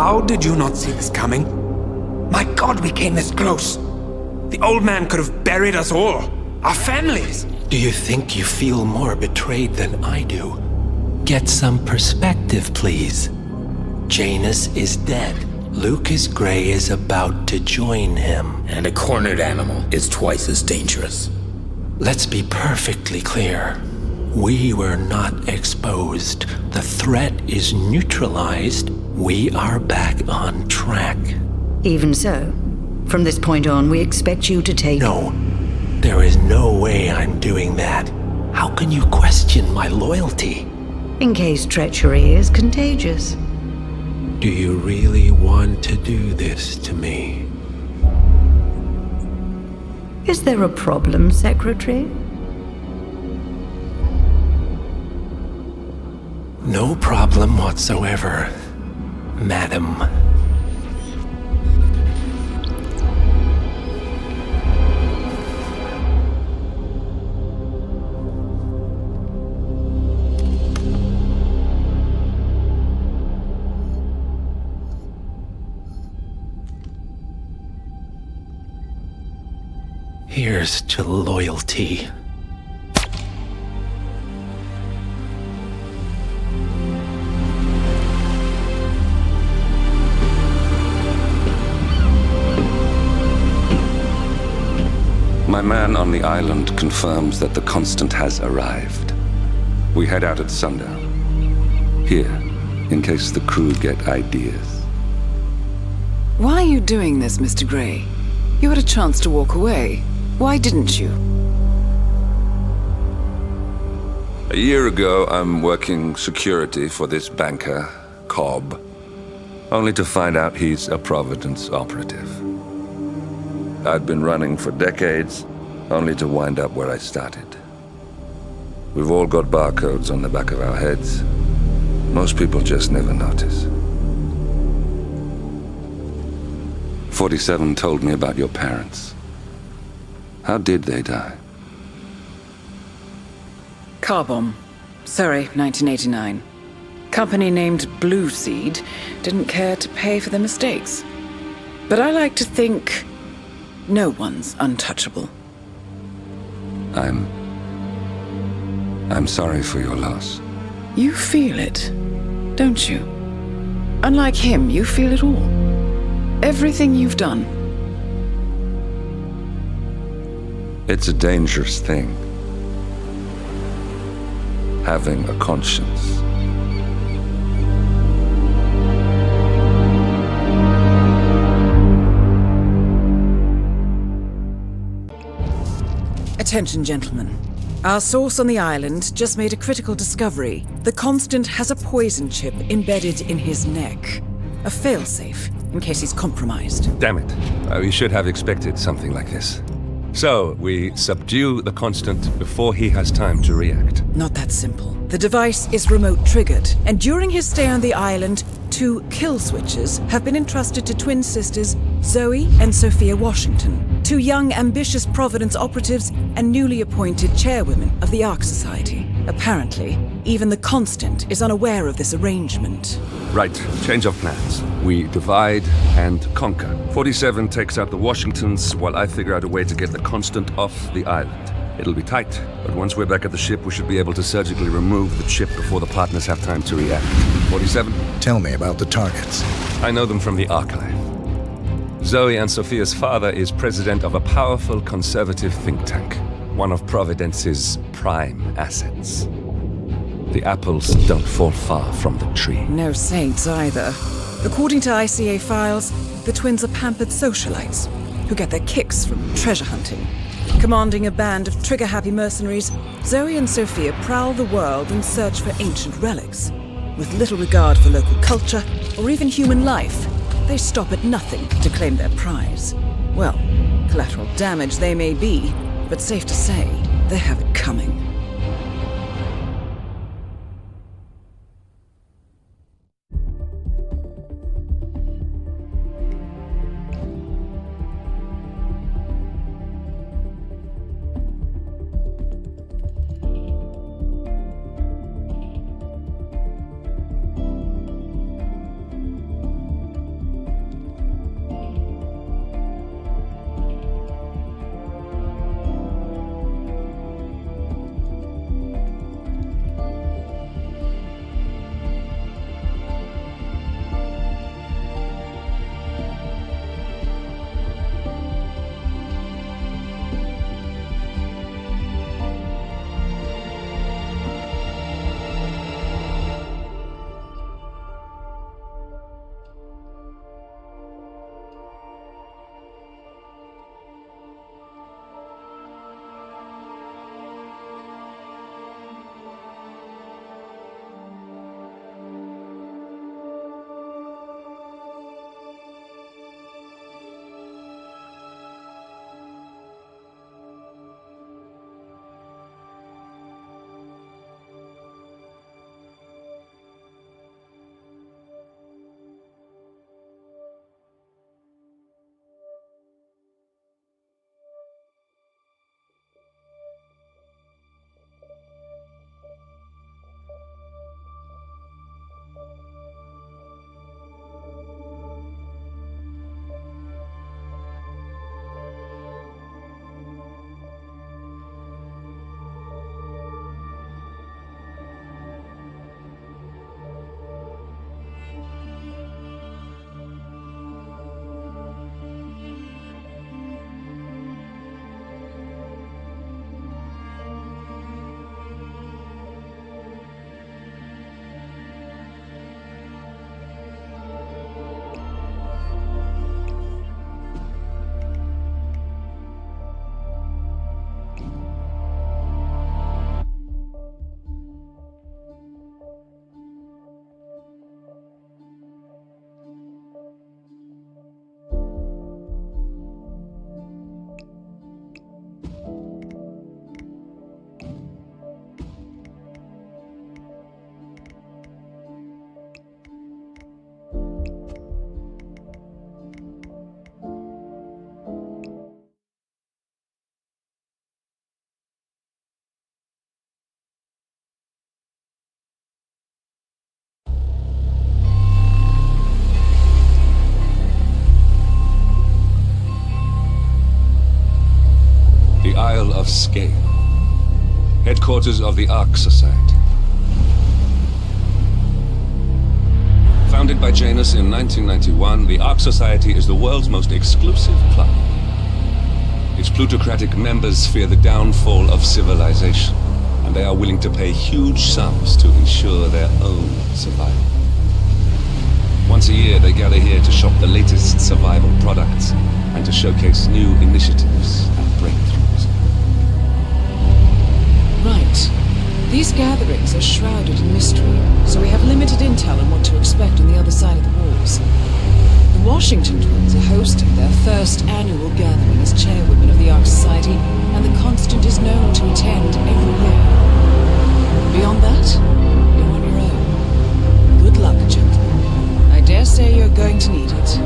How did you not see this coming? My God, we came this close. The old man could have buried us all. Our families. Do you think you feel more betrayed than I do? Get some perspective, please. Janus is dead. Lucas Gray is about to join him. And a cornered animal is twice as dangerous. Let's be perfectly clear. We were not exposed. The threat is neutralized. We are back on track. Even so, from this point on, we expect you to take... No, there is no way I'm doing that. How can you question my loyalty? In case treachery is contagious. Do you really want to do this to me? Is there a problem, Secretary? No problem whatsoever, Madam. Here's to loyalty. My man on the island confirms that the Constant has arrived. We head out at sundown. Here, in case the crew get ideas. Why are you doing this, Mr. Gray? You had a chance to walk away. Why didn't you? A year ago, I'm working security for this banker, Cobb, only to find out he's a Providence operative. I'd been running for decades, only to wind up where I started. We've all got barcodes on the back of our heads. Most people just never notice. 47 told me about your parents. How did they die? Car bomb. Surrey, 1989. Company named Blue Seed didn't care to pay for their mistakes. But I like to think no one's untouchable. I'm sorry for your loss. You feel it, don't you? Unlike him, you feel it all. Everything you've done. It's a dangerous thing. Having a conscience. Attention, gentlemen. Our source on the island just made a critical discovery. The Constant has a poison chip embedded in his neck. A failsafe, in case he's compromised. Damn it. We should have expected something like this. So, we subdue the Constant before he has time to react. Not that simple. The device is remote triggered, and during his stay on the island, 2 kill switches have been entrusted to twin sisters Zoe and Sophia Washington, 2 young, ambitious Providence operatives and newly appointed chairwomen of the Ark Society. Apparently, even the Constant is unaware of this arrangement. Right, change of plans. We divide and conquer. 47 takes out the Washingtons while I figure out a way to get the Constant off the island. It'll be tight, but once we're back at the ship, we should be able to surgically remove the chip before the partners have time to react. 47? Tell me about the targets. I know them from the archive. Zoe and Sophia's father is president of a powerful conservative think tank, one of Providence's prime assets. The apples don't fall far from the tree. No saints either. According to ICA files, the twins are pampered socialites who get their kicks from treasure hunting. Commanding a band of trigger-happy mercenaries, Zoe and Sophia prowl the world in search for ancient relics. With little regard for local culture or even human life, they stop at nothing to claim their prize. Well, collateral damage they may be, but safe to say, they have it coming. Isle of Sgail, headquarters of the Ark Society. Founded by Janus in 1991, the Ark Society is the world's most exclusive club. Its plutocratic members fear the downfall of civilization, and they are willing to pay huge sums to ensure their own survival. Once a year, they gather here to shop the latest survival products and to showcase new initiatives and breakthroughs. Right. These gatherings are shrouded in mystery, so we have limited intel on what to expect on the other side of the walls. The Washington twins are hosting their first annual gathering as chairwomen of the Ark Society, and the Constant is known to attend every year. Beyond that, you're on your own. Good luck, gentlemen. I dare say you're going to need it.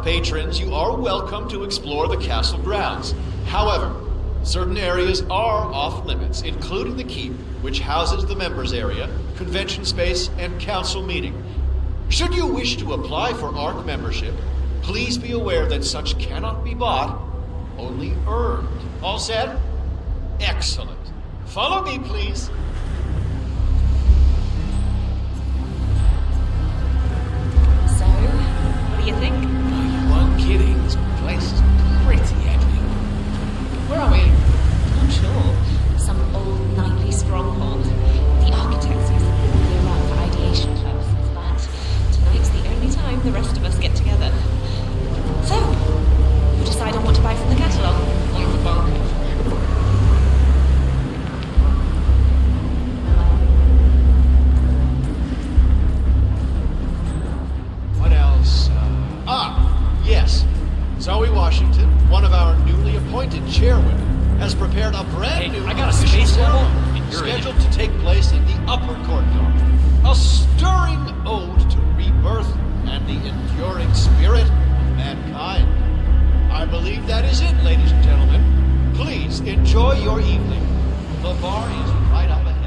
Patrons, you are welcome to explore the castle grounds. However, certain areas are off limits, including the keep, which houses the members area, convention space, and council meeting. Should you wish to apply for Ark membership, please be aware that such cannot be bought, only earned. All set? Excellent. Follow me, please. So, what do you think? Kidding, this place is pretty epic. Where are we? I'm sure. Some old knightly stronghold. The architects use it all year round for ideation purposes, but tonight's the only time the rest of us get together. So, you decide on what to buy from the catalogue? Like the bunker. What else? Yes. Zoe Washington, one of our newly appointed chairwomen, has prepared a brand new official ceremony scheduled to take place in the upper courtyard. A stirring ode to rebirth and the enduring spirit of mankind. I believe that is it, ladies and gentlemen. Please enjoy your evening. The bar is right up ahead.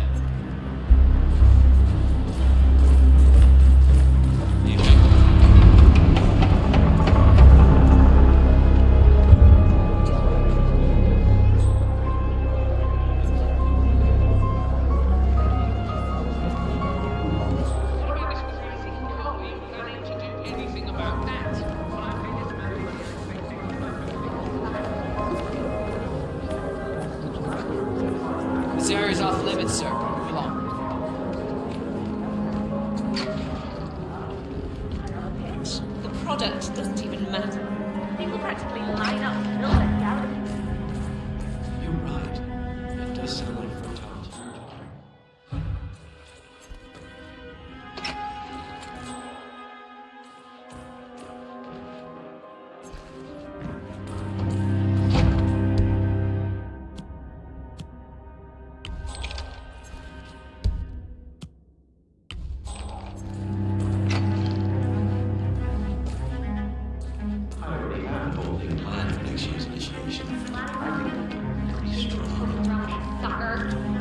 This area's off limits, sir. Come on. The product doesn't even matter. People practically line up to build that gallery. You're right. It does sound like fertile territory.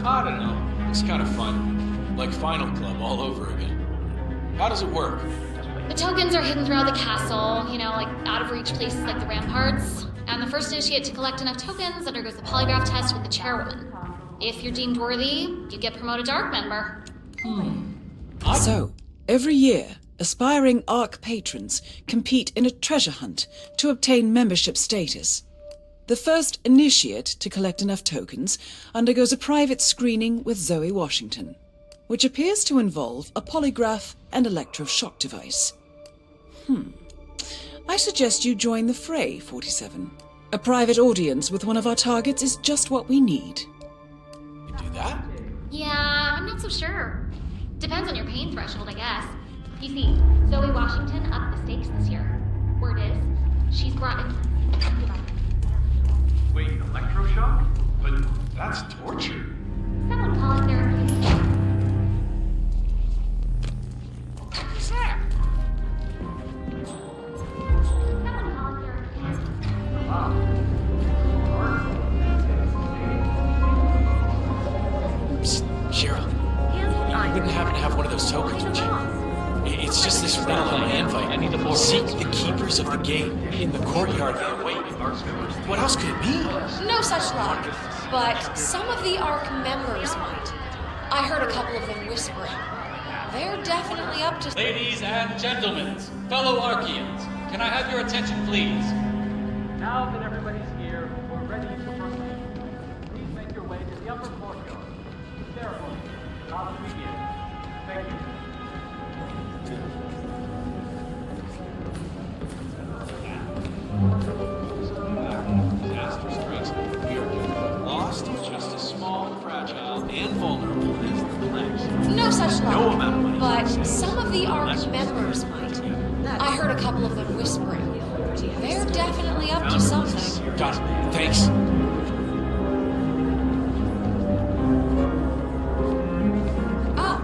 I don't know. It's kind of fun. Like Final Club all over again. How does it work? The tokens are hidden throughout the castle, you know, like out of reach places like the ramparts. And the first initiate to collect enough tokens undergoes the polygraph test with the chairwoman. If you're deemed worthy, you get promoted to Ark member. So, every year, aspiring Ark patrons compete in a treasure hunt to obtain membership status. The first initiate to collect enough tokens undergoes a private screening with Zoe Washington, which appears to involve a polygraph and electroshock device. I suggest you join the fray, 47. A private audience with one of our targets is just what we need. You do that? Yeah, I'm not so sure. Depends on your pain threshold, I guess. You see, Zoe Washington upped the stakes this year. Word is, she's brought in... Wait, electroshock? But that's torture. Someone calling therapy. Who's that? Someone calling therapy. Psst, Cheryl. You wouldn't happen to have one of those tokens, would you? It's just this riddle on my invite. Seek the keepers of the gate in the courtyard there waiting. What else could it be? No such luck. But some of the ARC members might. I heard a couple of them whispering. They're definitely up to... Ladies and gentlemen, fellow Archeans, can I have your attention, please? Now that everybody's here, we're ready to proceed. Please make your way to the upper courtyard. The ceremony is about to begin. Thank you. Disaster strikes. We are lost, just as small, fragile, and vulnerable as the planks. No such luck. No amount of money. But some of the ARC members might. I heard a couple of them whispering. They're definitely up to something. Got it. Thanks. Ah,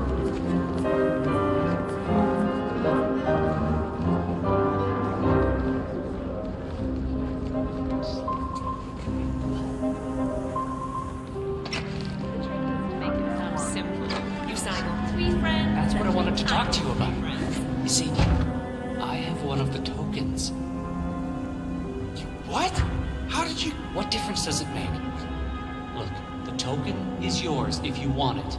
That's what I wanted to talk to you about. You see, I have one of the tokens. What? How did you... What difference does it make? Look, the token is yours if you want it,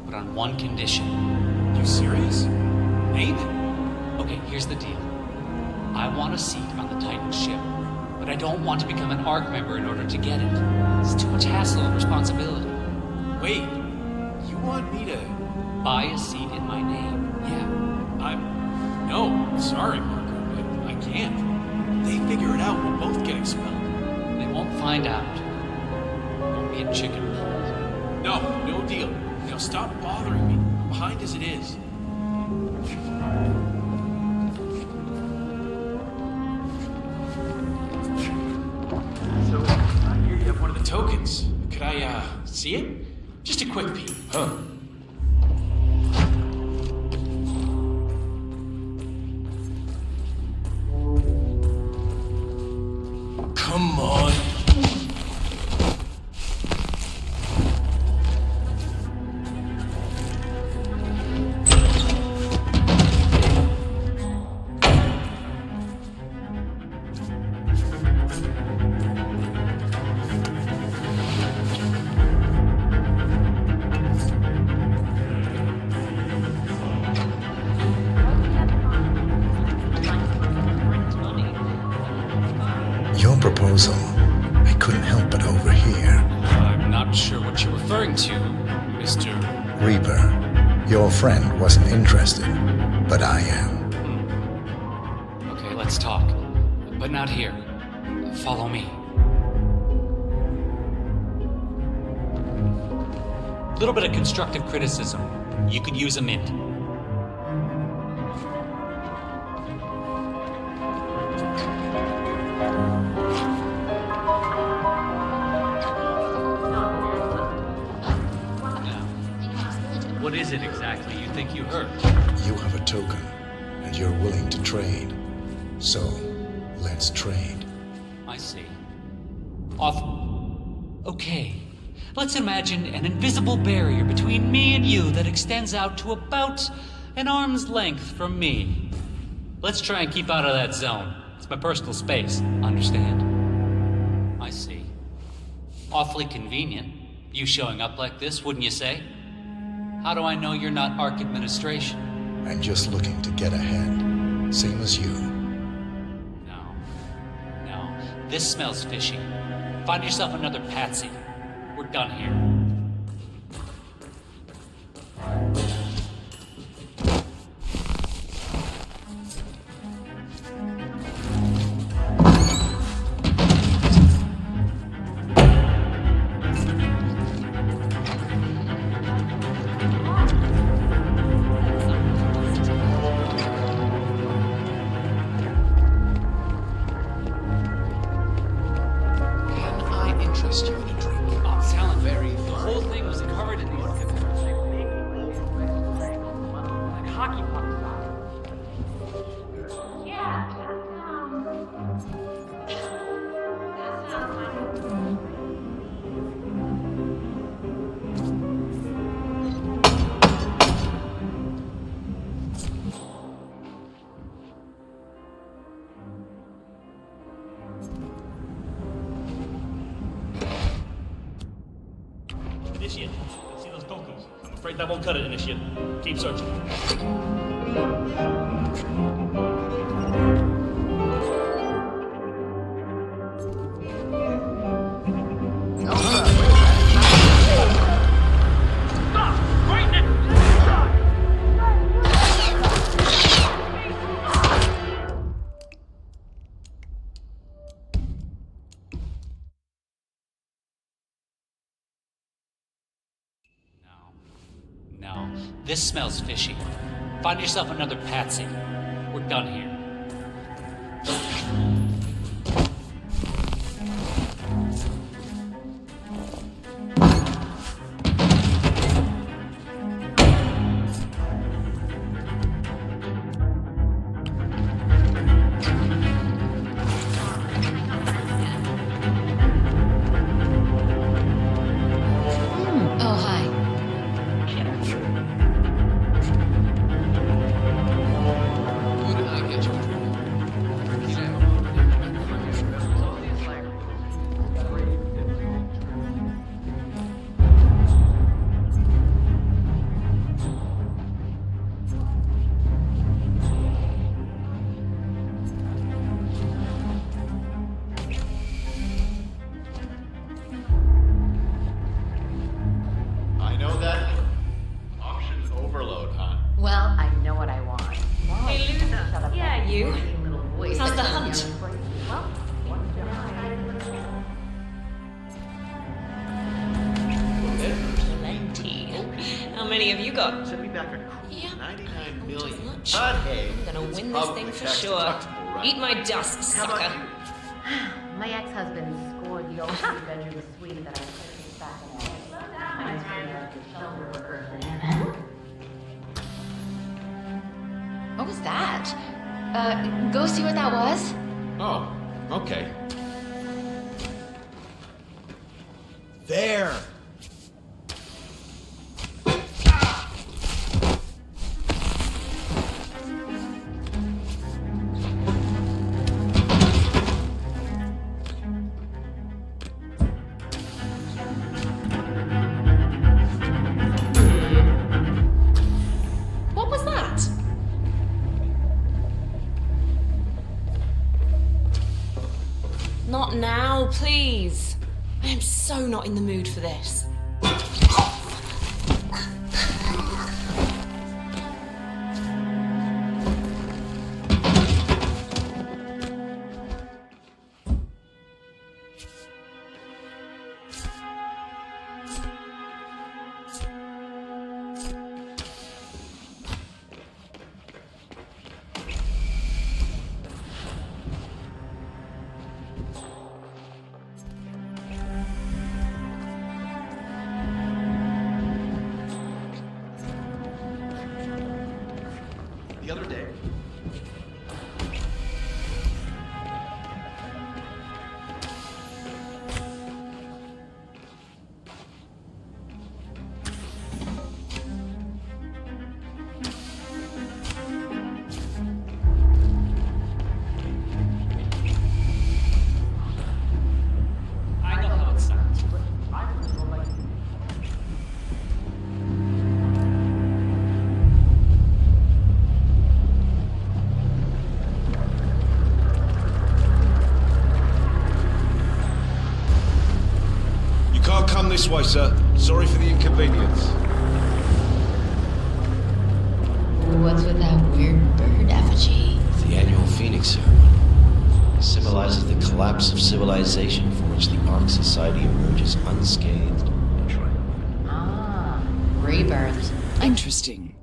but on one condition. You serious? Name it. Okay, here's the deal. I want a seat on the Titan ship, but I don't want to become an ARC member in order to get it. It's too much hassle and responsibility. Wait, you want me to... Buy a seat in my name. Yeah. No, sorry, Marco, but I can't. They figure it out, we'll both get expelled. They won't find out. Won't be a chicken. No deal. Now stop bothering me. I'm behind as it is. So, I hear you have one of the tokens. Could I, see it? Just a quick peek. Huh. Come on. Your proposal, I couldn't help but overhear. I'm not sure what you're referring to, Mr. Reaper, your friend wasn't interested, but I am. Okay, let's talk. But not here. Follow me. A little bit of constructive criticism. You could use a mint. What is it exactly you think you heard? You have a token, and you're willing to trade. So, let's trade. I see. Okay. Let's imagine an invisible barrier between me and you that extends out to about an arm's length from me. Let's try and keep out of that zone. It's my personal space. Understand? I see. Awfully convenient. You showing up like this, wouldn't you say? How do I know you're not ARC administration? I'm just looking to get ahead. Same as you. No. This smells fishy. Find yourself another patsy. We're done here. Can iced you in a drink. Oh, I'm telling you, the whole thing was covered in these like hockey pucks. Initiate. See those Gokus? I'm afraid that won't cut it, Initiate. Keep searching. No, this smells fishy. Find yourself another patsy. We're done here. Oh, hi. Good, I get you a drink. I know that. Option overload, huh? Well, I know what I want. Hey, Luna. Yeah, you. How's the hunt? Plenty. How many have you got? Send me back a cool 99 million. Much. But hey, I'm gonna it's win this probably thing for tax sure. deductible, right? Eat my dust, How about sucker. you? My ex-husband scored the old three-bedroom suite that I purchased back in LA. I used to be a shelter worker for him. What was that? Go see what that was? Oh, okay. There! What was that? Not now, please. I am so not in the mood for this. The other day. I know how it sounds. You can't come this way, sir. Sorry for the inconvenience. What's with that weird bird effigy? The annual Phoenix ceremony. It symbolizes the collapse of civilization from which the Ark Society emerges unscathed and tranquil. Ah, rebirth. Interesting.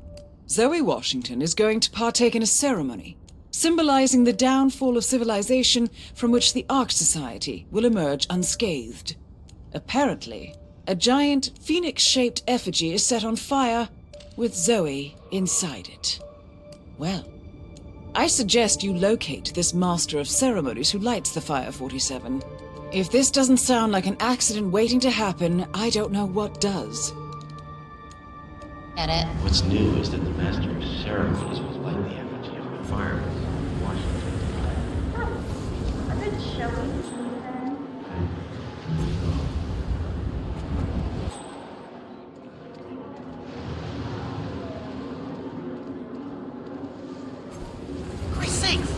Zoe Washington is going to partake in a ceremony symbolizing the downfall of civilization from which the Ark Society will emerge unscathed. Apparently, a giant phoenix-shaped effigy is set on fire, with Zoe inside it. Well, I suggest you locate this master of ceremonies who lights the fire, 47. If this doesn't sound like an accident waiting to happen, I don't know what does. Get it? What's new is that the master of ceremonies will light the effigy of the fireman in Washington. A bit showy. Christ's sakes!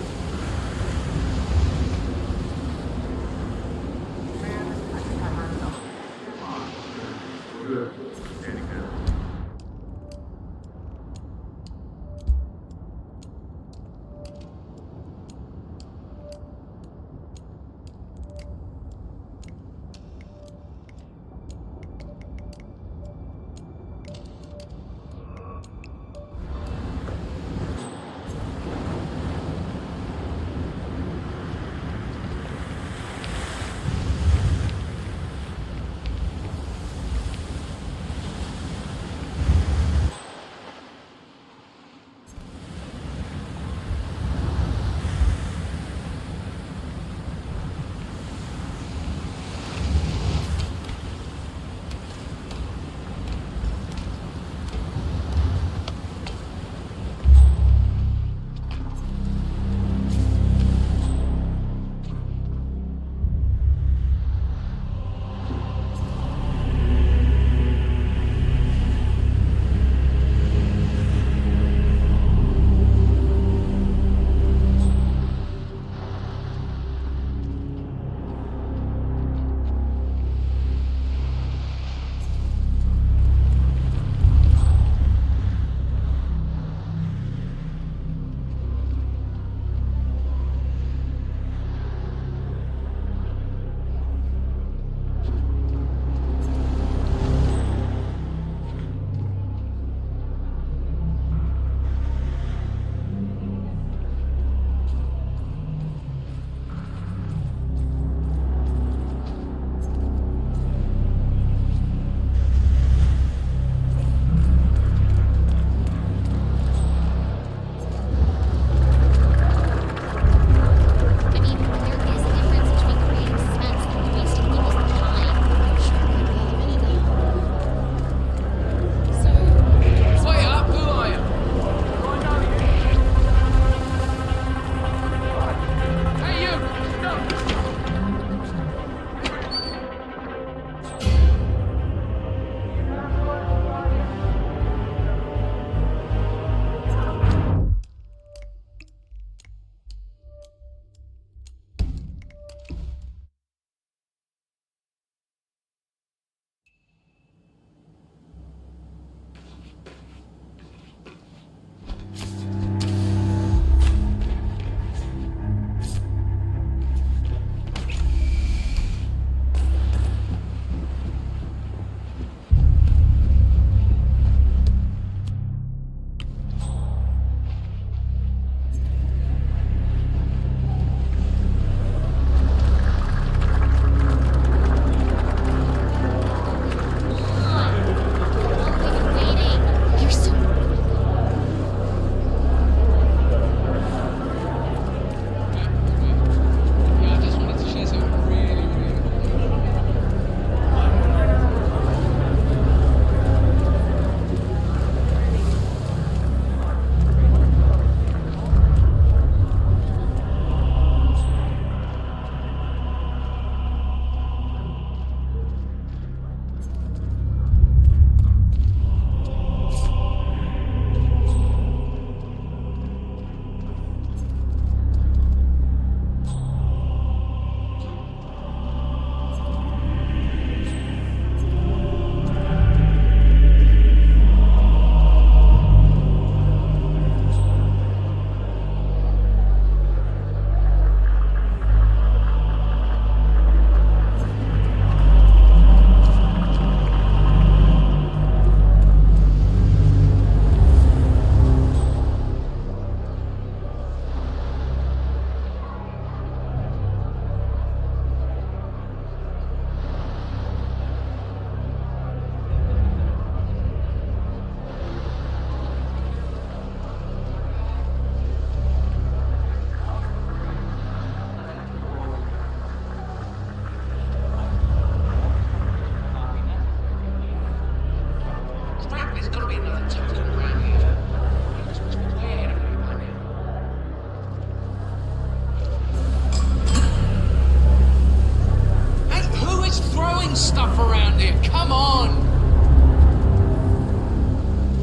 hiding stuff around here. Come on!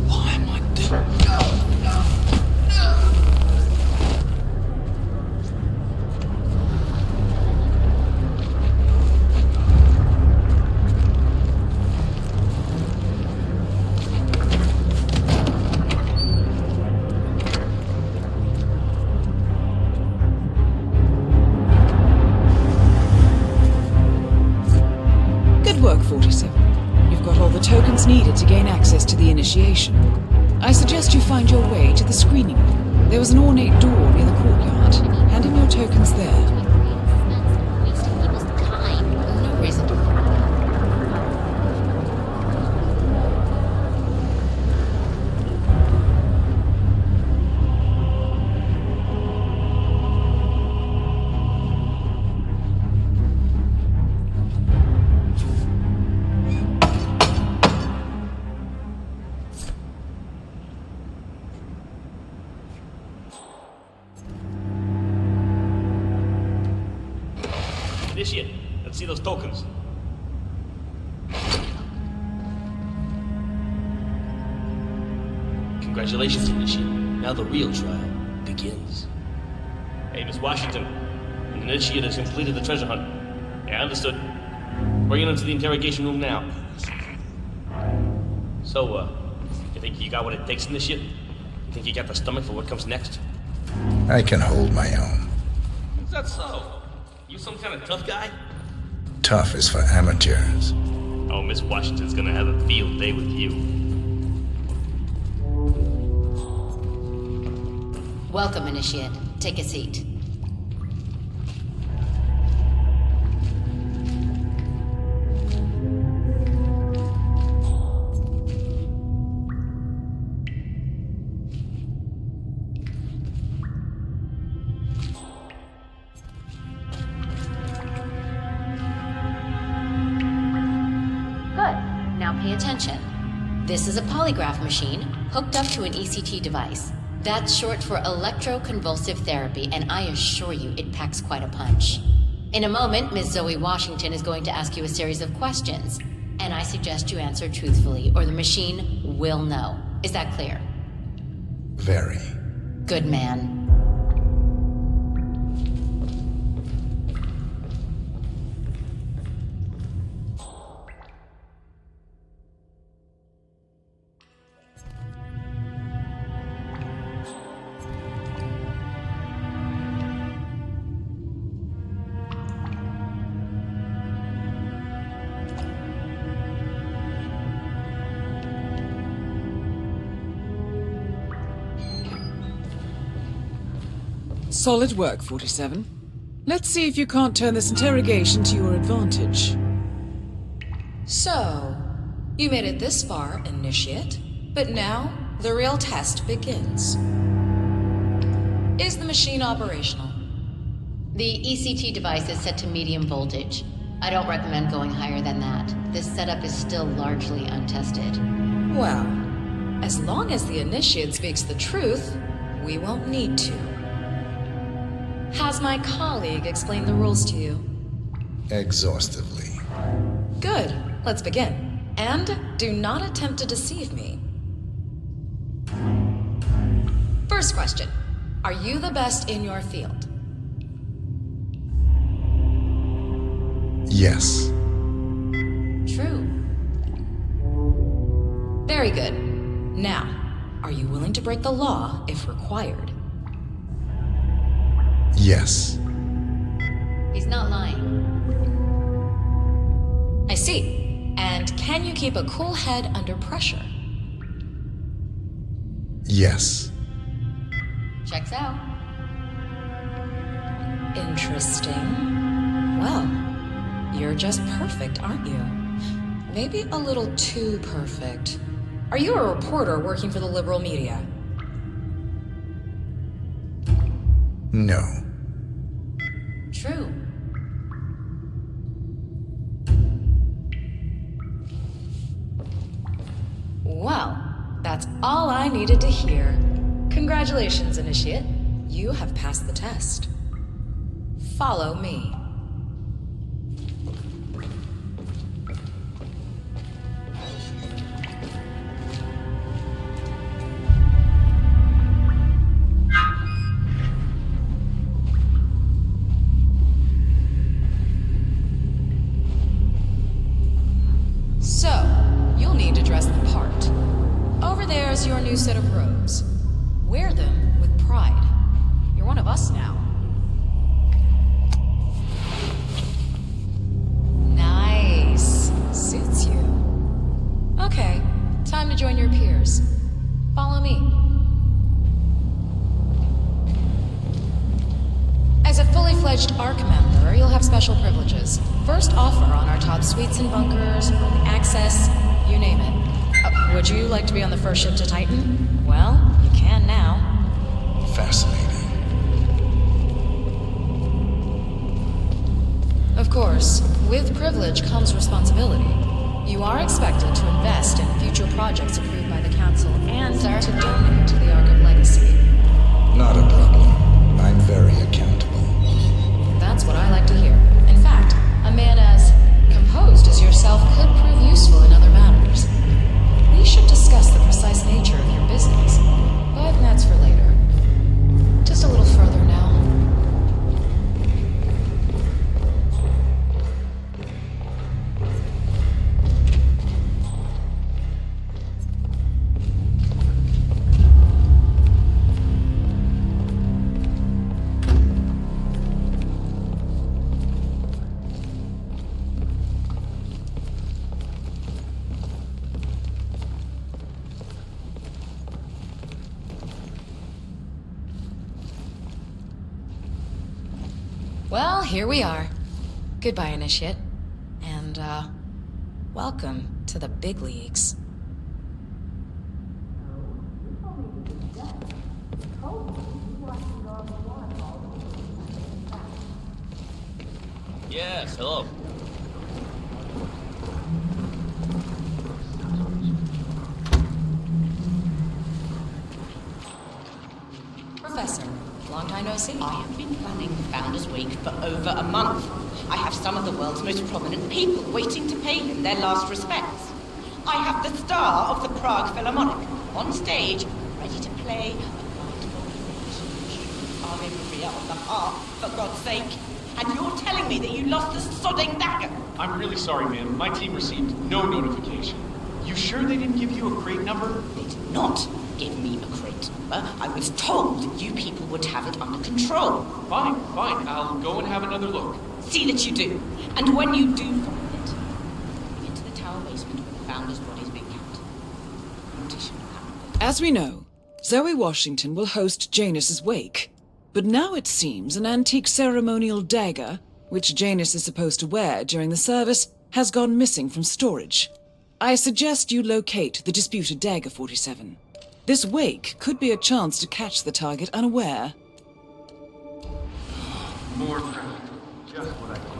Why am I doing... Good work, 47. You've got all the tokens needed to gain access to the initiation. I suggest you find your way to the screening room. There was an ornate door near the courtyard. Hand in your tokens there. Wasting people's time. No reason to. Initiate. Let's see those tokens. Congratulations, Initiate. Now the real trial begins. Hey, Miss Washington. An Initiate has completed the treasure hunt. Yeah, understood. Bring him into the interrogation room now. So, you think you got what it takes, Initiate? You think you got the stomach for what comes next? I can hold my own. Is that so? You some kind of tough guy? Tough is for amateurs. Oh, Miss Washington's gonna have a field day with you. Welcome, Initiate. Take a seat. Now pay attention. This is a polygraph machine hooked up to an ECT device. That's short for electroconvulsive therapy, and I assure you it packs quite a punch. In a moment, Ms. Zoe Washington is going to ask you a series of questions, and I suggest you answer truthfully, or the machine will know. Is that clear? Very. Good man. Solid work, 47. Let's see if you can't turn this interrogation to your advantage. So, you made it this far, Initiate, but now the real test begins. Is the machine operational? The ECT device is set to medium voltage. I don't recommend going higher than that. This setup is still largely untested. Well, as long as the Initiate speaks the truth, we won't need to. Has my colleague explained the rules to you? Exhaustively. Good. Let's begin. And do not attempt to deceive me. First question. Are you the best in your field? Yes. True. Very good. Now, are you willing to break the law if required? Yes. He's not lying. I see. And can you keep a cool head under pressure? Yes. Checks out. Interesting. Well, you're just perfect, aren't you? Maybe a little too perfect. Are you a reporter working for the liberal media? No. True. Well, that's all I needed to hear. Congratulations, Initiate. You have passed the test. Follow me. need to dress the part. Over there's your new set of robes. Wear them with pride. You're one of us now. Nice. Suits you. Okay, time to join your peers. Follow me. As a fully fledged ARC member, you'll have special privileges. First offer on our top suites and bunkers, early access, you name it. Would you like to be on the first ship to Titan? Well, you can now. Fascinating. Of course, with privilege comes responsibility. You are expected to invest in future projects approved by the Council and to donate to the Ark of Legacy. Not a problem. I'm very accountable. That's what I like to hear. In fact, a man as composed as yourself could prove useful in other matters. We should discuss the precise nature of your business, but that's for later. Just a little further now. Well, here we are. Goodbye, Initiate. And, welcome to the big leagues. Yes, hello. Professor, long time no see. I have been planning the Founders Week for over a month. I have some of the world's most prominent people waiting to pay him their last respects. I have the star of the Prague Philharmonic on stage, ready to play Aria on the harp, for God's sake. And you're telling me that you lost the sodding dagger? I'm really sorry, ma'am. My team received no notification. You sure they didn't give you a crate number? They did not give me a crate number. I was told you people would have it under control. Fine. I'll go and have another look. See that you do. And when you do find it, bring it to the tower basement where the Founder's body's being kept. As we know, Zoe Washington will host Janus's wake. But now it seems an antique ceremonial dagger, which Janus is supposed to wear during the service, has gone missing from storage. I suggest you locate the disputed dagger 47. This wake could be a chance to catch the target unaware. More pressure. Just what I thought.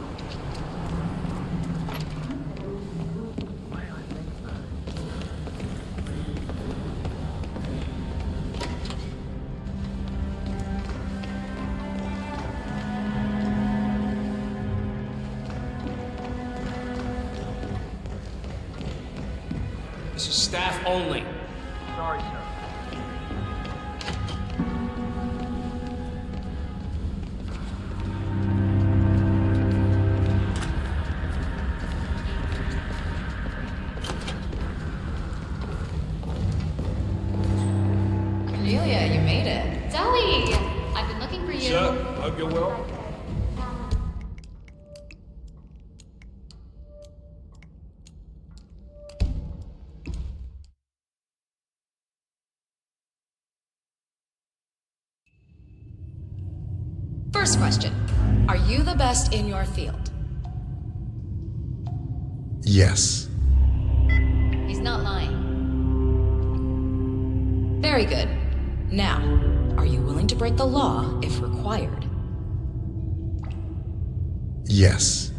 This is staff only. Sorry, sir. Cornelia, you made it. Zoe! I've been looking for you. Sir, hope you're well. First question. Are you the best in your field? Yes. He's not lying. Very good. Now, are you willing to break the law if required? Yes.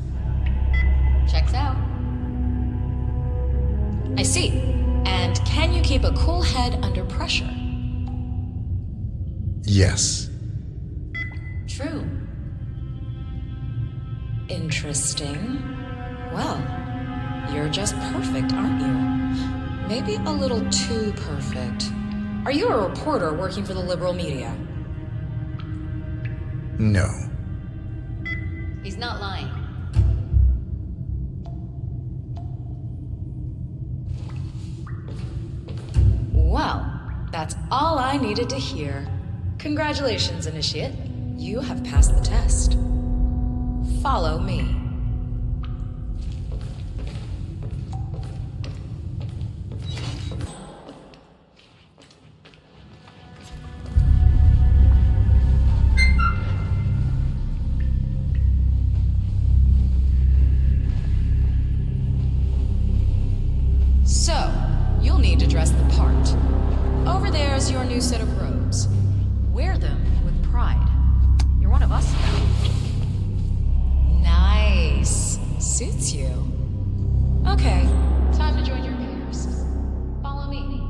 Checks out. I see. And can you keep a cool head under pressure? Yes. True. Interesting. Well, you're just perfect, aren't you? Maybe a little too perfect. Are you a reporter working for the liberal media? No. He's not lying. That's all I needed to hear. Congratulations, Initiate. You have passed the test. Follow me. So, you'll need to dress the part. Over there's your new set of robes. Wear them with pride. You're one of us now. Nice. Suits you. Okay, time to join your peers. Follow me.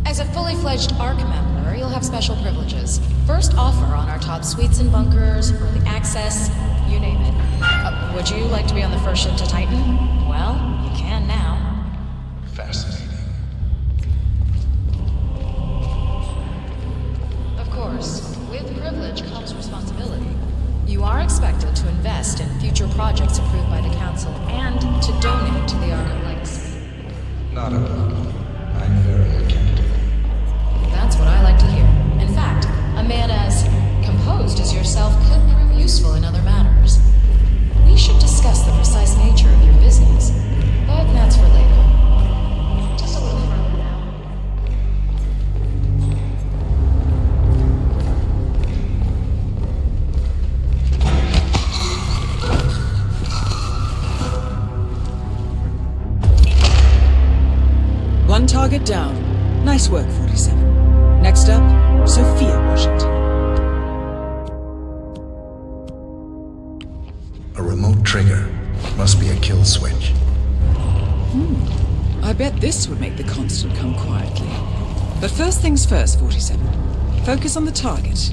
As a fully fledged ARC member, you'll have special privileges. First offer on our top suites and bunkers, early access, you name it. Would you like to be on the first ship to Titan? Well, you can now. Fascinating. Of course, with privilege comes responsibility. You are expected to invest in future projects approved by the Council and to donate to the Ark of Legacy. Not a problem. I'm very accountable. That's what I like to hear. In fact, a man as composed as yourself could prove useful in other matters. We should discuss the precise nature of your business, but that's for later. Just a little further now. One target down. Nice work, 47. Next up, Sophia Washington. A remote trigger. Must be a kill switch. I bet this would make the Constant come quietly. But first things first, 47. Focus on the target.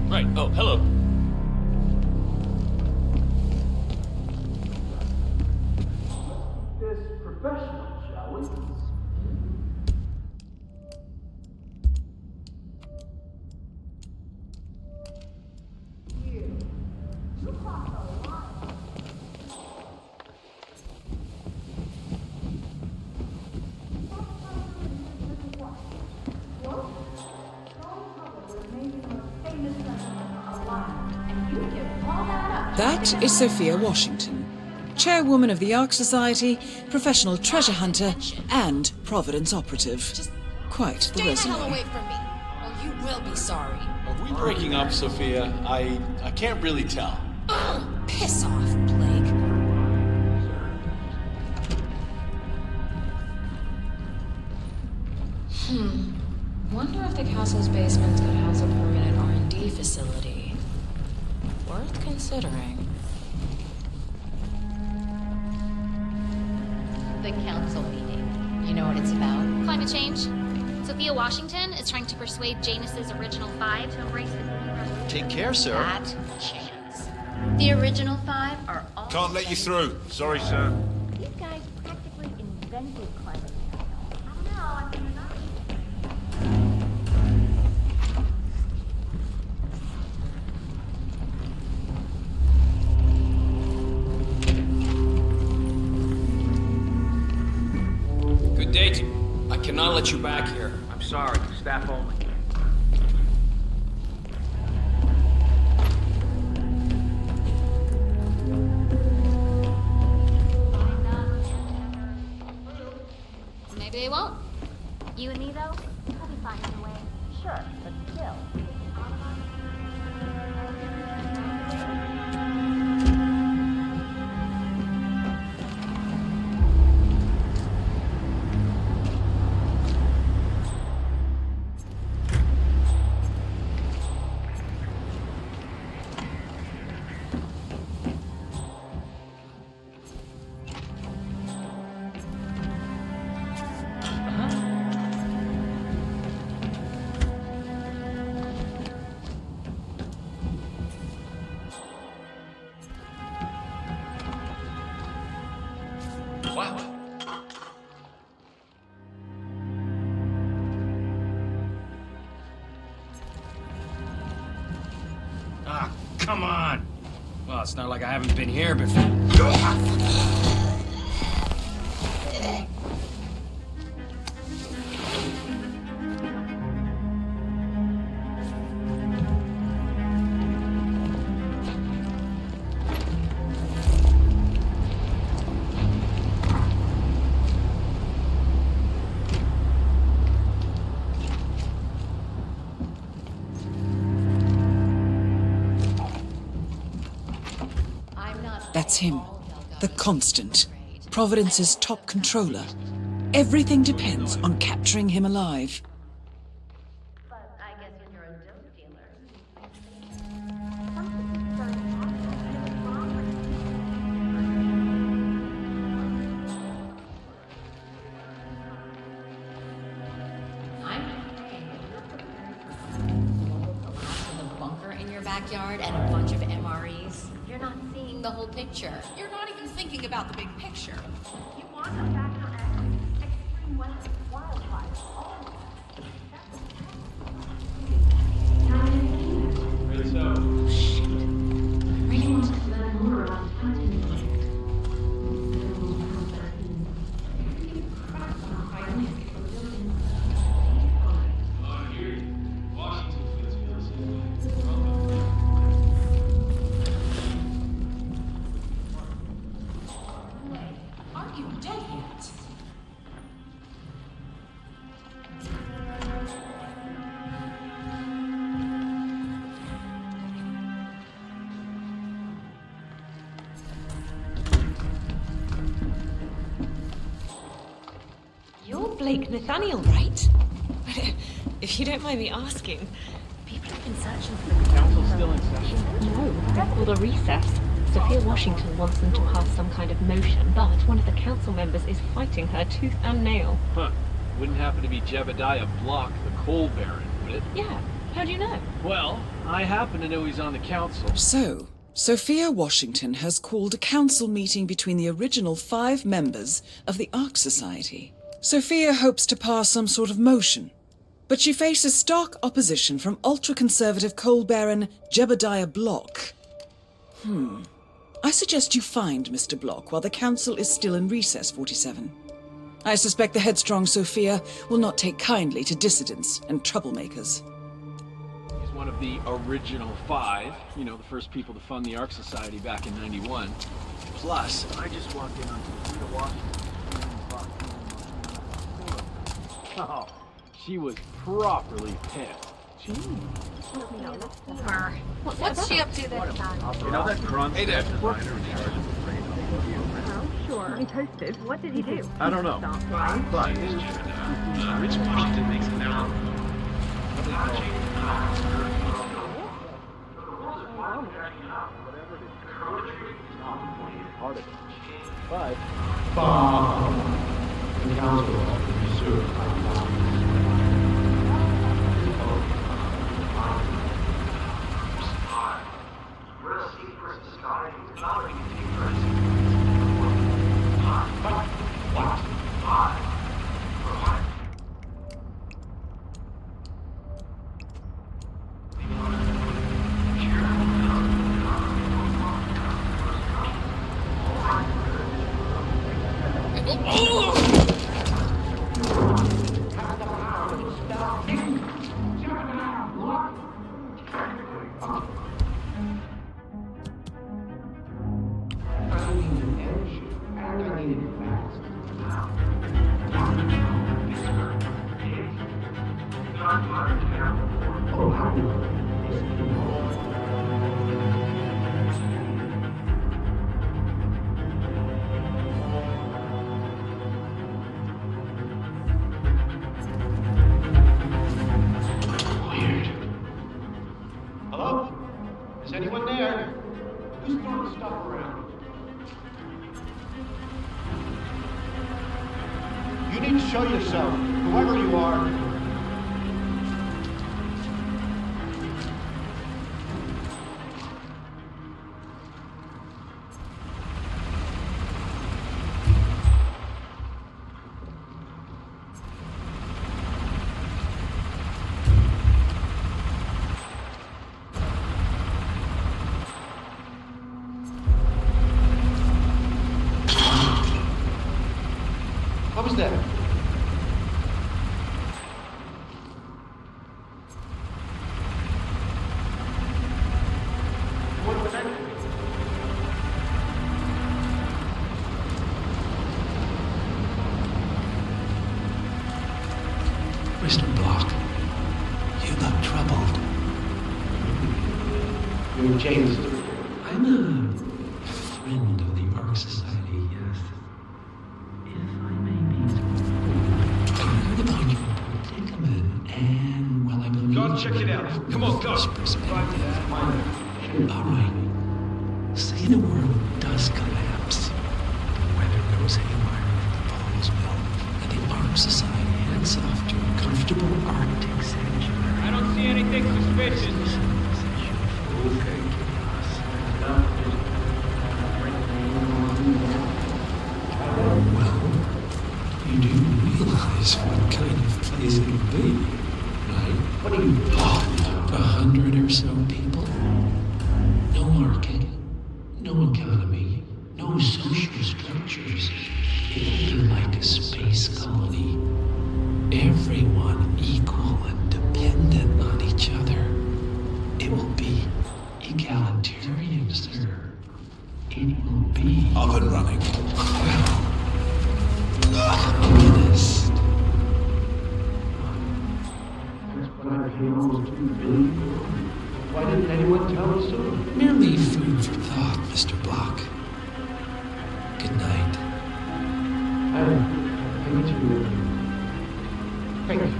Right. Oh, hello. This professional, shall we? That is Sophia Washington, chairwoman of the Ark Society, professional treasure hunter, and Providence operative. Quite the Stay the hell resume. away from me, or you will be sorry. Are we breaking up, Sophia? I can't really tell. Piss off, Blake. Wonder if the castle's basement could house a permanent R&D facility. Worth considering. The council meeting. You know what it's about? Climate change. Sophia Washington is trying to persuade Janus's original five to embrace the green revolution. Take care, sir. That chance. The original five are all... Can't let you through. Sorry, sir. These guys practically invented climate change. I don't know, I mean, they're not... Good day. I cannot let you back here. I'm sorry. Staff only. Maybe they won't. You and me, though, we'll be fine either way. Sure, but still. come on! Well, it's not like I haven't been here before. That's him. The Constant. Providence's top controller. Everything depends on capturing him alive. But I guess when you're a dope dealer, A bunker in your backyard and a bunch of MREs. You're not seeing the whole picture. You're not even thinking about the big picture. you want a Factor X, extreme weather, wildfire, all of Aren't you dead yet? You're Blake Nathaniel, right? If you don't mind me asking, people have been searching for the Council's still in session? No, they're called a recess. Sophia Washington wants them to pass some kind of motion, but one of the council members is fighting her tooth and nail. Huh. Wouldn't happen to be Jebediah Block, the coal baron, would it? Yeah, how do you know? Well, I happen to know he's on the council. So, Sophia Washington has called a council meeting between the original 5 members of the Ark Society. Sophia hopes to pass some sort of motion, but she faces stark opposition from ultra-conservative coal baron Jebediah Block. I suggest you find Mr. Block while the council is still in recess, 47. I suspect the headstrong Sophia will not take kindly to dissidents and troublemakers. He's one of the original 5, you know, the first people to fund the Ark Society back in 91. Plus, I just walked in on Sophia Washington. Oh, she was properly pissed. What's she up to this time? You know that crunk? Hey there. Sure. He posted. What did he do? I don't know. But Rich Washington makes an hour. But The council offers reserve We're a secret society without any secrets. What? Hello? Is anyone there? Who's throwing stuff around? You need to show yourself, whoever you are. How was that? What was that? Mr. Block, you look troubled. You're changed. I'm a friend of the Ark Society, yes. If I may be. I heard about your predicament, and, well, I believe... Go check it out. Come on, go. All right. Say the world does collapse. The weather goes haywire over the poles melt, and the Ark Society heads off to a comfortable Arctic sanctuary. I don't see anything suspicious. Okay. Well, you do realize what kind of place it'll be, right? What do you... 100 or so people. No market, no economy, no social structures. It'll be like a space colony. Everyone equal and dependent on each other. It will be egalitarian, sir. It will be... Up and running. Communist. Why didn't anyone tell us sooner? Merely food for thought, Mr. Block. Good night. I need to... Thank you.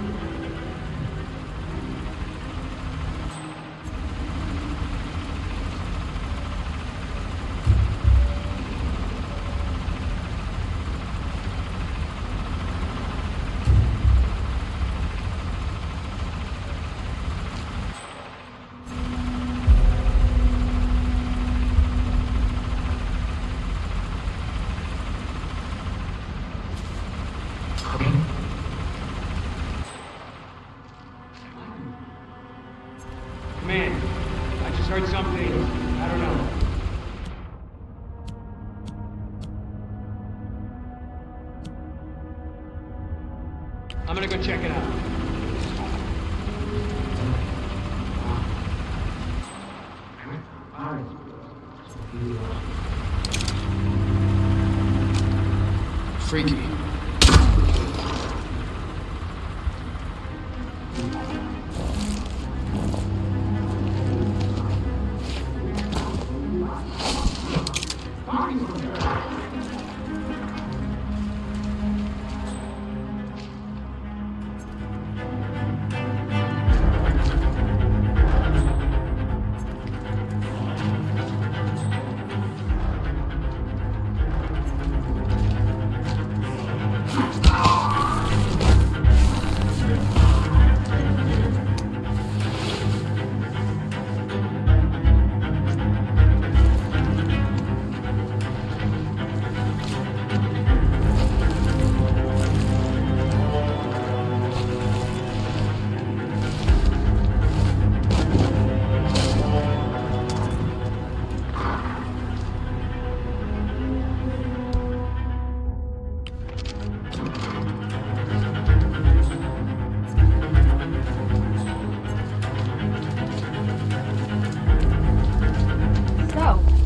Command, I just heard something. I don't know. I'm gonna go check it out. Freaky.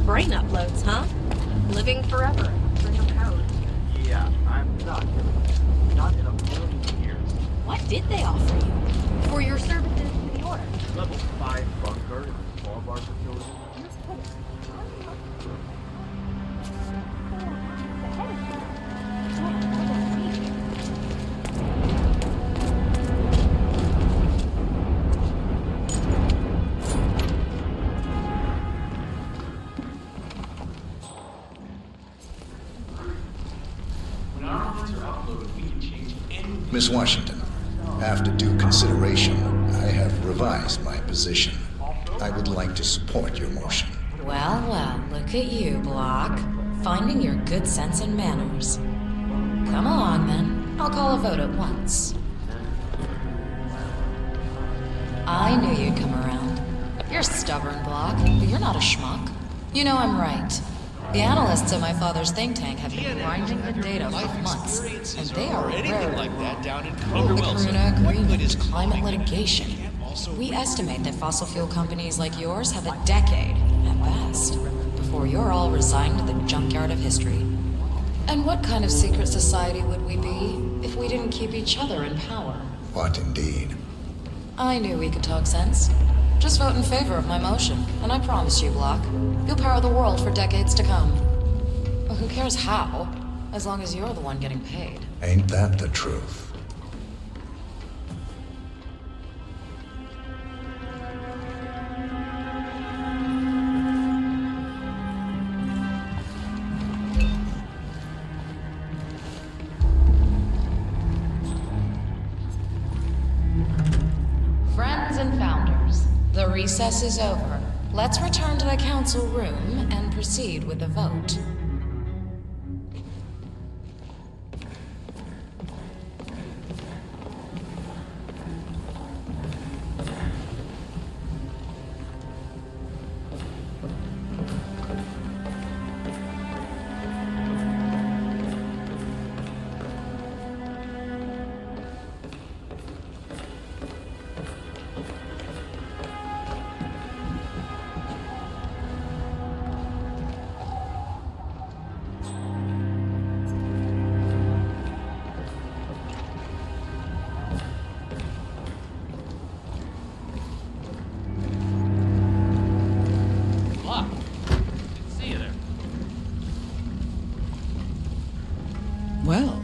Brain uploads, huh? Living forever. For no code. Yeah, I'm not. Not in a million years. What did they offer you? For your services to the Order? Level 5 bunker in the small bar facility. Miss Washington, after due consideration, I have revised my position. I would like to support your motion. Well, well, look at you, Block. Finding your good sense and manners. Come along, then. I'll call a vote at once. I knew you'd come around. You're stubborn, Block, but you're not a schmuck. You know I'm right. The analysts at my father's think tank have been grinding the data for months, and they are anything like that down in Cove. the Karuna Agreement is climate litigation. We estimate that fossil fuel companies like yours have a decade, at best, before you're all resigned to the junkyard of history. And what kind of secret society would we be if we didn't keep each other in power? What indeed? I knew we could talk sense. Just vote in favor of my motion, and I promise you, Block, you'll power the world for decades to come. Well, who cares how, as long as you're the one getting paid. Ain't that the truth? Friends and founders, the recess is over. Let's return to the council room and proceed with the vote. Well,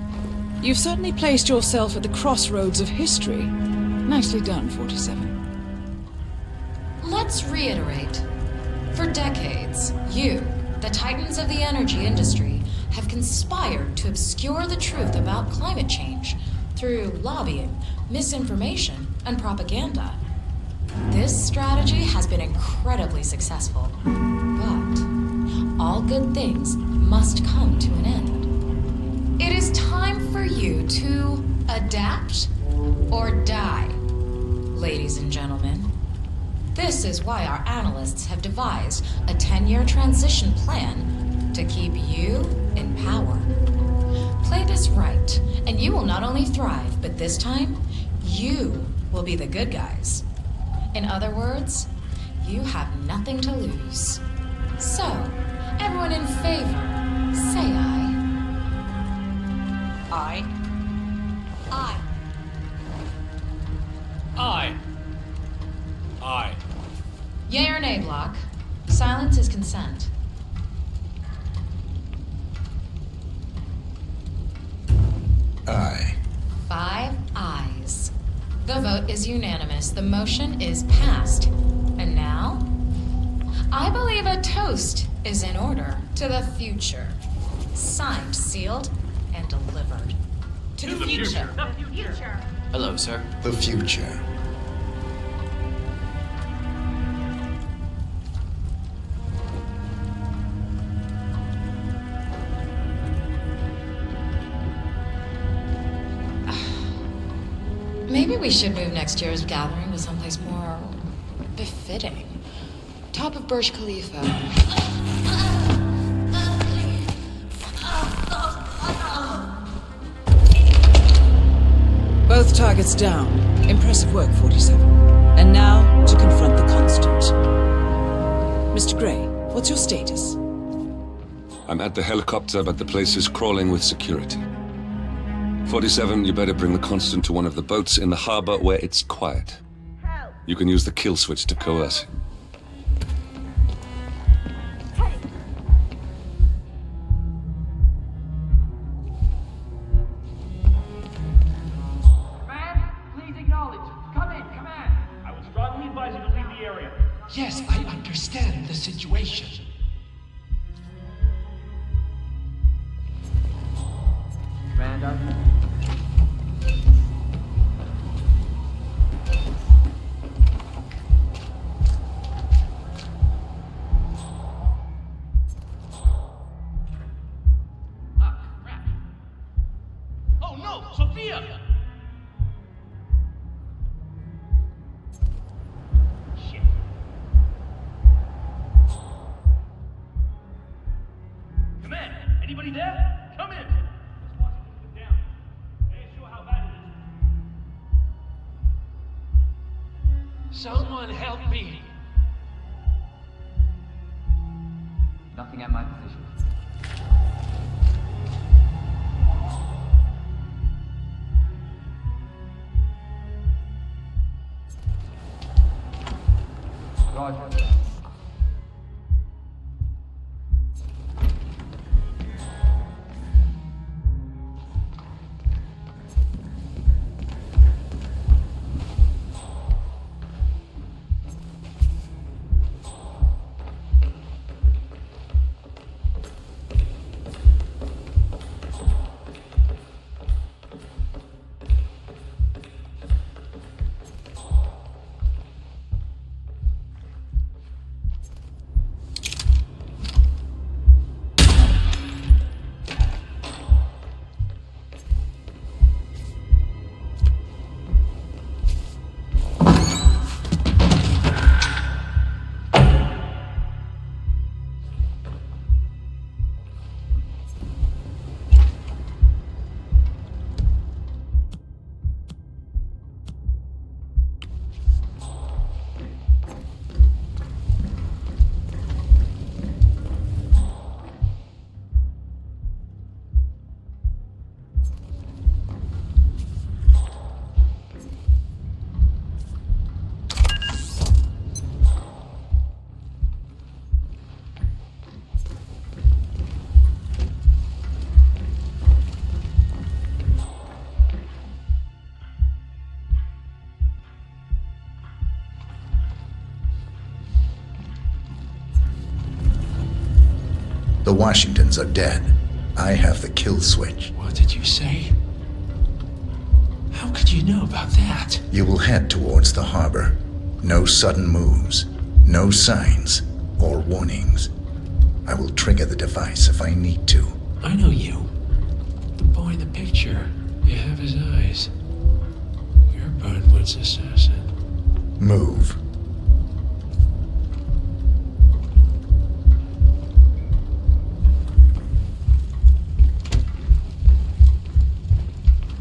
you've certainly placed yourself at the crossroads of history. Nicely done, 47. Let's reiterate. For decades, you, the titans of the energy industry, have conspired to obscure the truth about climate change through lobbying, misinformation, and propaganda. This strategy has been incredibly successful, but all good things must come to an end. It is time for you to adapt or die, ladies and gentlemen. This is why our analysts have devised a 10-year transition plan to keep you in power. Play this right, and you will not only thrive, but this time, you will be the good guys. In other words, you have nothing to lose. So, everyone in favor, say aye. Aye. Aye. Aye. Aye. Yea or nay, Block? Silence is consent. Aye. 5 ayes. The vote is unanimous. The motion is passed. And now, I believe a toast is in order to the future. Signed, sealed, and delivered. To the future. The future. Hello, sir. The future. Maybe we should move next year's gathering to someplace more befitting. Top of Burj Khalifa. Both targets down. Impressive work, 47. And now, to confront the Constant. Mr. Gray, what's your status? I'm at the helicopter, but the place is crawling with security. 47, you better bring the Constant to one of the boats in the harbor where it's quiet. You can use the kill switch to coerce him. Please acknowledge. Come in, command. I would strongly advise you to leave the area. Yes, I understand the situation. Commander. Oh no, Sophia! Shit. Someone help me! Nothing at my position. Roger. The Washingtons are dead. I have the kill switch. What did you say? How could you know about that? You will head towards the harbor. No sudden moves, no signs or warnings. I will trigger the device if I need to. I know you. The boy in the picture. You have his eyes. You're Burnwood's assassin. Move.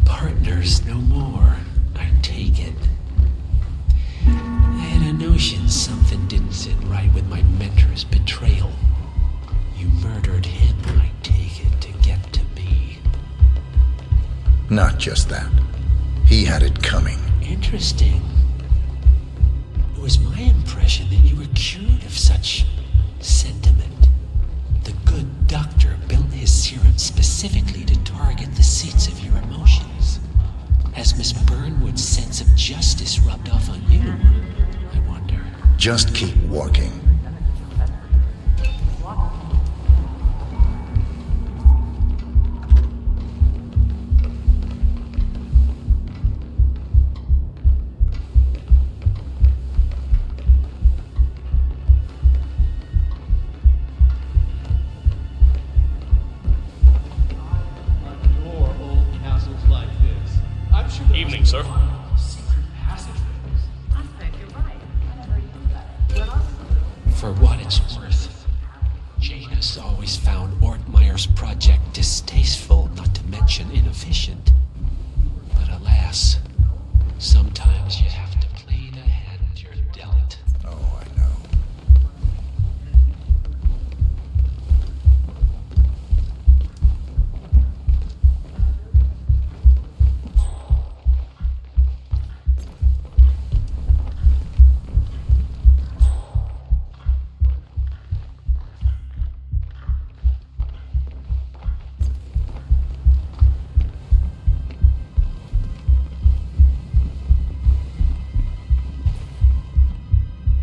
Partners no more, I take it. I had a notion something didn't sit right with my mentor's betrayal. You murdered him, I take it, to get to me. Not just that. He had it coming. Interesting. It was my impression that you were cured of such sentiment. The good doctor built his serum specifically to target the seats of your emotions. Has Miss Burnwood's sense of justice rubbed off on you? I wonder. Just keep walking. Evening, sir. For what it's worth, Janus always found Ortmeyer's project distasteful, not to mention inefficient. But alas, sometimes you have to play the hand you're dealt. Oh, I know.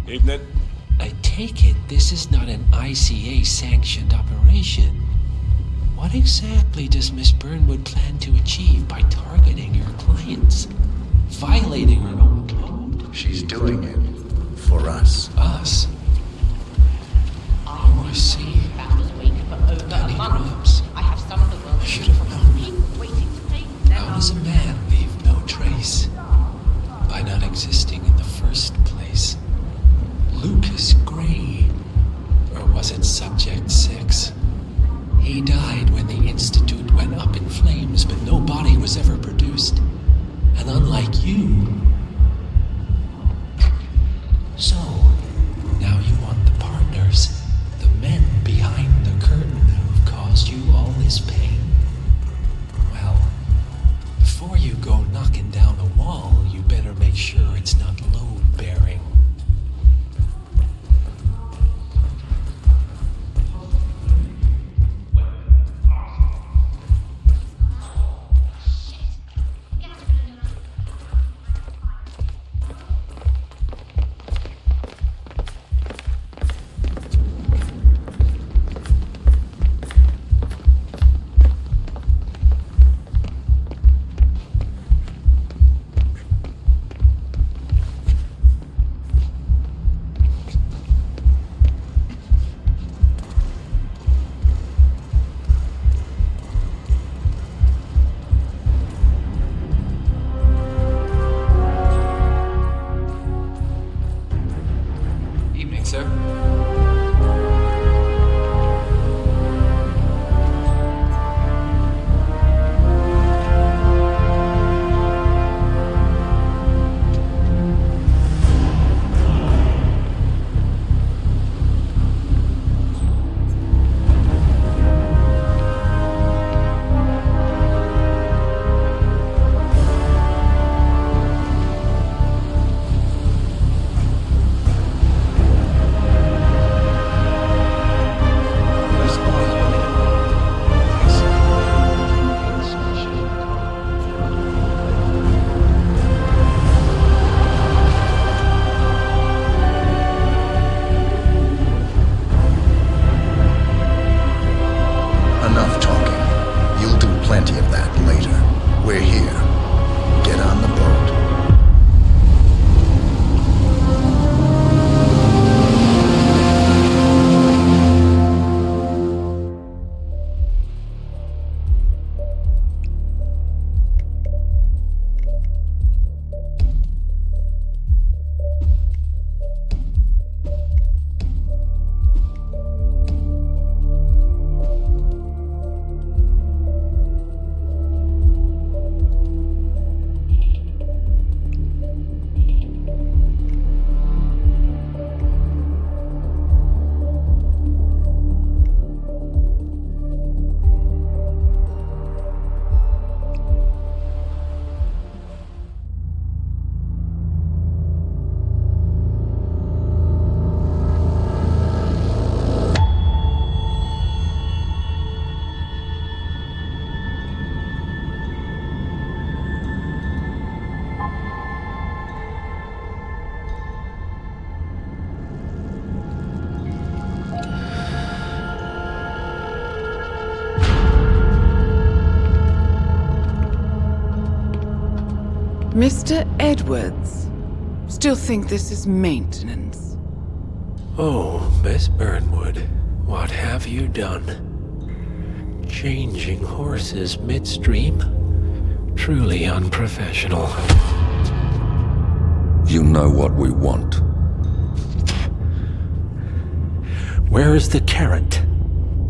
Evening. I take it this is not an ICA-sanctioned operation. What exactly does Miss Burnwood plan to achieve by targeting your clients? Violating her own code? She's doing it for us. Us? Oh, I see. Found us weak for over Penny a month. drops. I have some of the world's Should have known. people waiting to pay their How does a man leave no trace? By not existing in the first place. Lucas Gray. Or was it Subject 6? He died when the Institute went up in flames, but no body was ever produced. And unlike you, here. Get on the boat. Mr. Edwards, still think this is maintenance? Oh, Miss Burnwood, what have you done? Changing horses midstream? Truly unprofessional. You know what we want. Where is the carrot?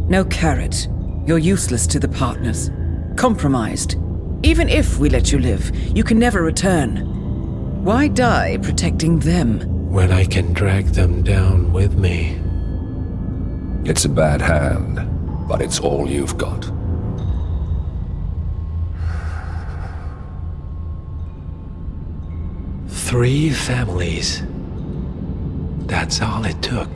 No carrot. You're useless to the partners. Compromised. Even if we let you live, you can never return. Why die protecting them? When I can drag them down with me. It's a bad hand, but it's all you've got. Three families. That's all it took.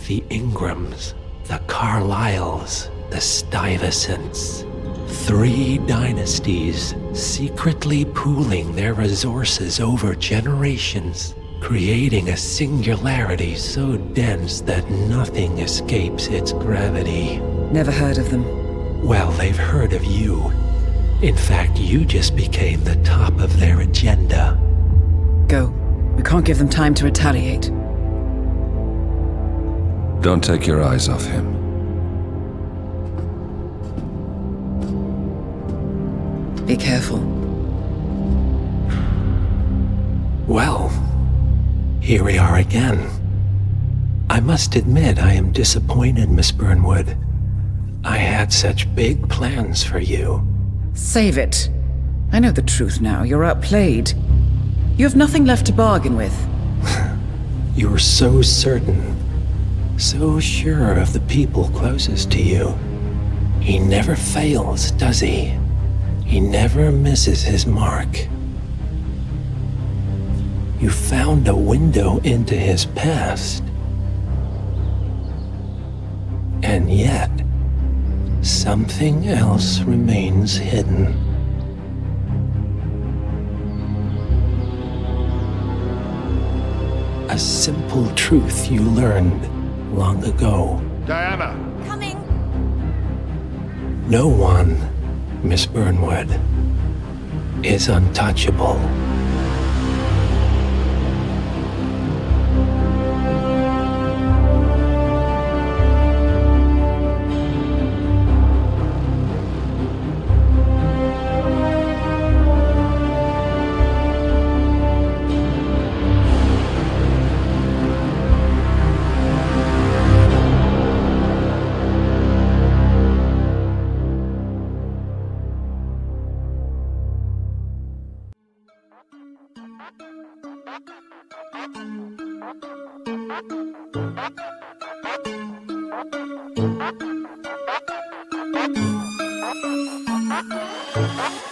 The Ingrams, the Carlyles, the Stuyvesants. 3 dynasties secretly pooling their resources over generations, creating a singularity so dense that nothing escapes its gravity. Never heard of them. Well, they've heard of you. In fact, you just became the top of their agenda. Go. We can't give them time to retaliate. Don't take your eyes off him. Be careful. Well, here we are again. I must admit I am disappointed, Miss Burnwood. I had such big plans for you. Save it. I know the truth now. You're outplayed. You have nothing left to bargain with. You were so certain, so sure of the people closest to you. He never fails, does he? He never misses his mark. You found a window into his past. And yet, something else remains hidden. A simple truth you learned long ago. Diana! Coming! No one, Miss Burnwood, is untouchable. Thank you.